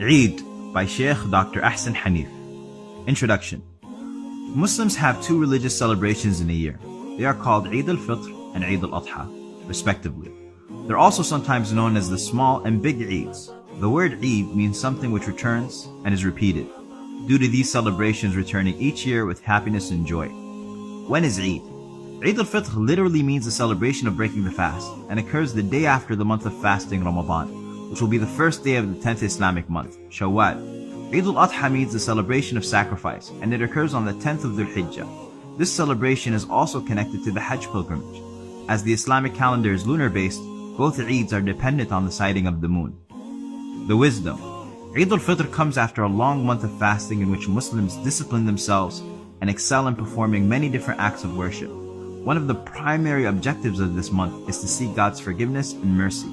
Eid by Sheikh Dr. Ahsan Hanif. Introduction. Muslims have two religious celebrations in a year. They are called Eid al-Fitr and Eid al-Adha, respectively. They're also sometimes known as the small and big Eids. The word Eid means something which returns and is repeated, due to these celebrations returning each year with happiness and joy. When is Eid? Eid al-Fitr literally means the celebration of breaking the fast, and occurs the day after the month of fasting Ramadan, which will be the first day of the 10th Islamic month, Shawwal. Eid al-Adha means the celebration of sacrifice, and it occurs on the 10th of Dhul Hijjah. This celebration is also connected to the Hajj pilgrimage. As the Islamic calendar is lunar-based, both Eids are dependent on the sighting of the moon. The wisdom. Eid al-Fitr comes after a long month of fasting in which Muslims discipline themselves and excel in performing many different acts of worship. One of the primary objectives of this month is to seek God's forgiveness and mercy.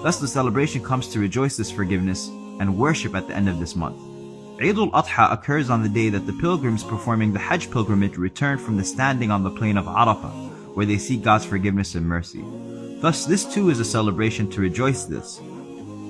Thus, the celebration comes to rejoice this forgiveness and worship at the end of this month. Eid al-Adha occurs on the day that the pilgrims performing the Hajj pilgrimage return from the standing on the plain of Arafah, where they seek God's forgiveness and mercy. Thus, this too is a celebration to rejoice this.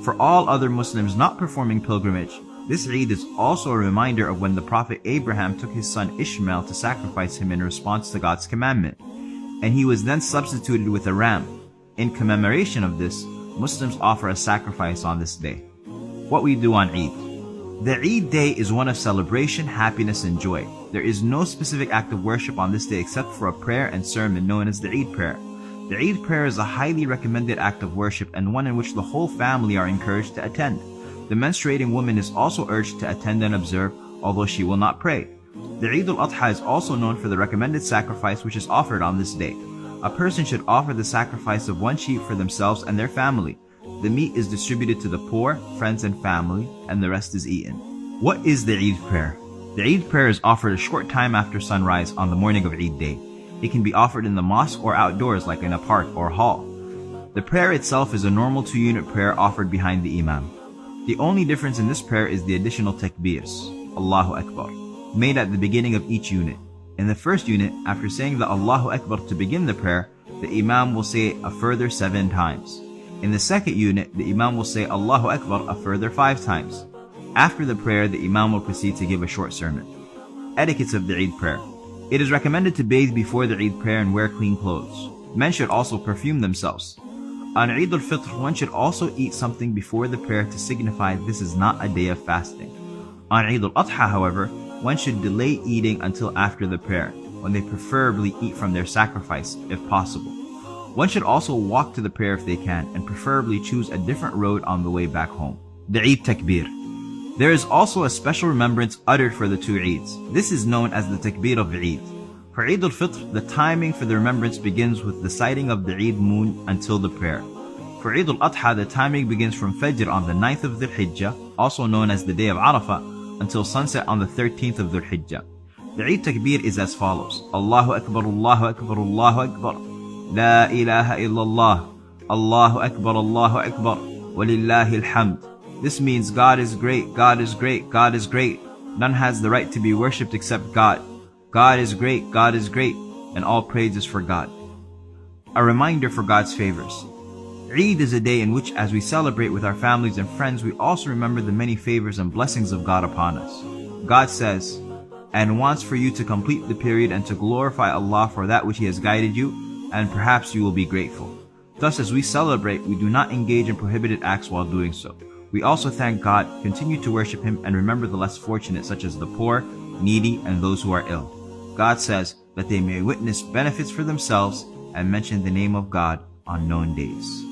For all other Muslims not performing pilgrimage, this Eid is also a reminder of when the Prophet Abraham took his son Ishmael to sacrifice him in response to God's commandment, and he was then substituted with a ram. In commemoration of this, Muslims offer a sacrifice on this day. What we do on Eid. The Eid day is one of celebration, happiness, and joy. There is no specific act of worship on this day except for a prayer and sermon known as the Eid prayer. The Eid prayer is a highly recommended act of worship and one in which the whole family are encouraged to attend. The menstruating woman is also urged to attend and observe, although she will not pray. The Eid al-Adha is also known for the recommended sacrifice which is offered on this day. A person should offer the sacrifice of one sheep for themselves and their family. The meat is distributed to the poor, friends, and family, and the rest is eaten. What is the Eid prayer? The Eid prayer is offered a short time after sunrise on the morning of Eid day. It can be offered in the mosque or outdoors like in a park or hall. The prayer itself is a normal 2-unit prayer offered behind the Imam. The only difference in this prayer is the additional takbirs, Allahu Akbar, made at the beginning of each unit. In the first unit, after saying the Allahu Akbar to begin the prayer, the Imam will say it a further 7 times. In the second unit, the Imam will say Allahu Akbar a further 5 times. After the prayer, the Imam will proceed to give a short sermon. Etiquettes of the Eid prayer. It is recommended to bathe before the Eid prayer and wear clean clothes. Men should also perfume themselves. On Eid al-Fitr, one should also eat something before the prayer to signify this is not a day of fasting. On Eid al-Adha, however, one should delay eating until after the prayer, when they preferably eat from their sacrifice, if possible. One should also walk to the prayer if they can, and preferably choose a different road on the way back home. The Eid Takbir. There is also a special remembrance uttered for the 2 Eids. This is known as the Takbir of Eid. For Eid al-Fitr, the timing for the remembrance begins with the sighting of the Eid moon until the prayer. For Eid al-Adha, the timing begins from Fajr on the 9th of Dhul Hijjah, also known as the day of Arafah, until sunset on the 13th of Dhul Hijjah. The Eid Takbir is as follows: Allahu Akbar, Allahu Akbar, Allahu Akbar, La ilaha illallah, Allahu Akbar, Allahu Akbar, Walillahi alhamd. This means God is great, God is great, God is great. None has the right to be worshipped except God. God is great, and all praise is for God. A reminder for God's favors. Eid is a day in which, as we celebrate with our families and friends, we also remember the many favors and blessings of God upon us. God says, and wants for you to complete the period and to glorify Allah for that which He has guided you, and perhaps you will be grateful. Thus, as we celebrate, we do not engage in prohibited acts while doing so. We also thank God, continue to worship Him, and remember the less fortunate, such as the poor, needy, and those who are ill. God says that they may witness benefits for themselves and mention the name of God on known days.